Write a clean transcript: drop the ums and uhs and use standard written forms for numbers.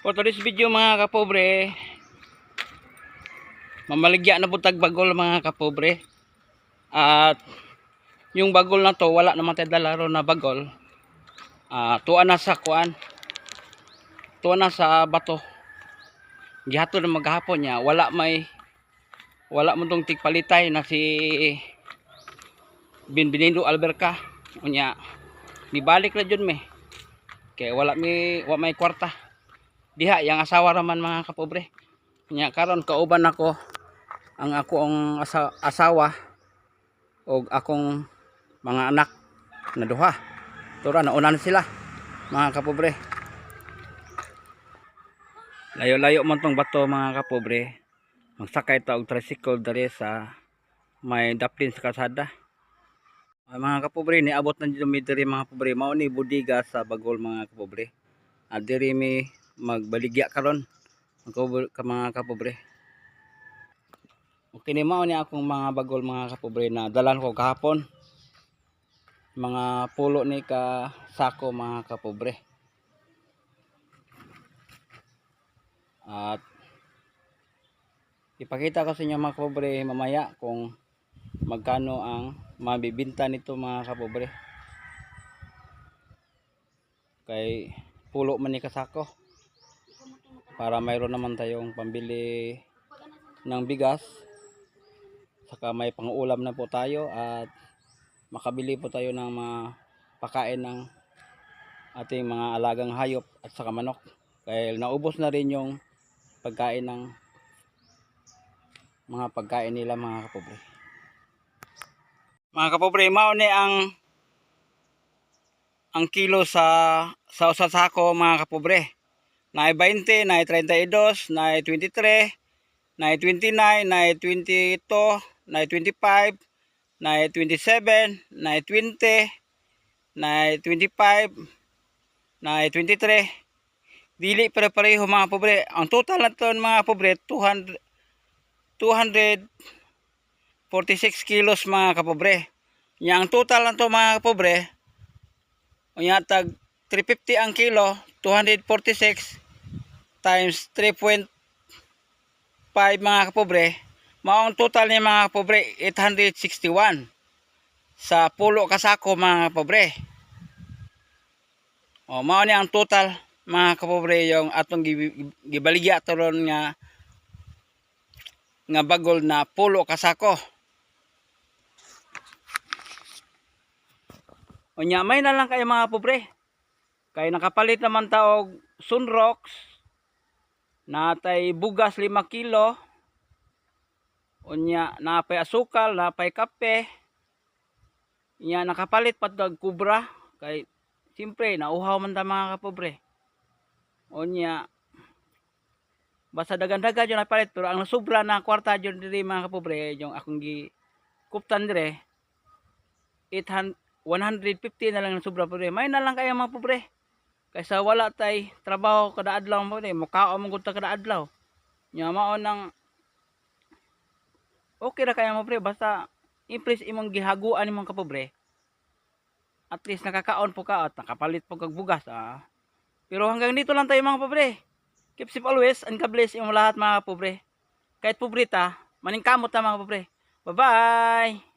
For today's video mga kapobre, mamaligya na butag bagol mga kapobre. At yung bagol na to wala naman tayo dalaro na bagol. Tuwa na sa kuan. Tuwa na sa bato. Gihato na maghapon niya, wala mo tong tigpalitay na si Binbinindo Alberca. Unya nibalik na jud me. Kay wala may kwarta. Diha yang asawa raman mga kapobre. Nya karon kauban ako ang akong asawa o akong mga anak na duha. Tura nauna na sila mga kapobre. Layo-layo man tong bato mga kapobre. Magsakay ta og tricycle diri sa may daplin sa kalsada. Mga kapobre, niabot na dito mi diri mga kapobre. Mao ni budiga sa bagol mga kapobre. Diri mi magbaligya karon mga kapobre. Okay ni mao ni akong mga bagol mga kapobre na dalan ko kahapon. Mga pulo ni ka sako mga kapobre. At ipakita ko sa inyo mga kapobre mamaya kung magkano ang mabibinta nito mga kapobre. Kay pulo man ni kasako. Para mayroon naman tayong pambili ng bigas. Saka may pang-ulam na po tayo at makabili po tayo ng mga pakain ng ating mga alagang hayop at saka manok. Kaya naubos na rin yung pagkain ng mga pagkain nila mga kapobre. Mga kapobre, mao ni ang kilo sa usa sako mga kapobre. Naay 20, naay 32, naay 23, naay 29, naay 22, naay 25, naay 27, naay 20, naay 25, naay 23. Dili pare-pareho mga pobre. Ang total nato mga pobre 246 kilos mga kapobre. Nya ang total nato mga kapobre unya tag 350 ang kilo, 246 times 3.5 mga kapobre. Mao ang total niya mga kapobre 861 sa pulo kasako mga kapobre. Mao ni ang total mga kapobre yung atong gibaligya toron nga bagol na pulo kasako. Unya may na lang kayo mga kapobre. Kay nakapalit naman ta og Sunrox natay bugas 5 kilo. Unya napay asukal, napay kape. Unya nakapalit pa og kubra kay siyempre nauhaw man ta mga kapobre. Unya basta dagan-dagan yung napalit pero ang nasubra na kwarta jud diri mga kapobre yung akong kuptan dire 150 na lang ang sobra pobre. May na lang kayo mga pobre. Kaysa wala tay trabaho kada adlaw mo ni mukhaon mo gud ta kada adlaw. Nya mao nang okay ra kayo mga pobre basta impress imong gihaguan imong kapobre. At least nakakaon po ka at nakapalit po kag bugas. Pero hanggang dito lang tayo mga pobre. Keep safe always and God bless imong lahat mga pobre. Kahit pobre ta, maningkamot ta mga pobre. Bye-bye.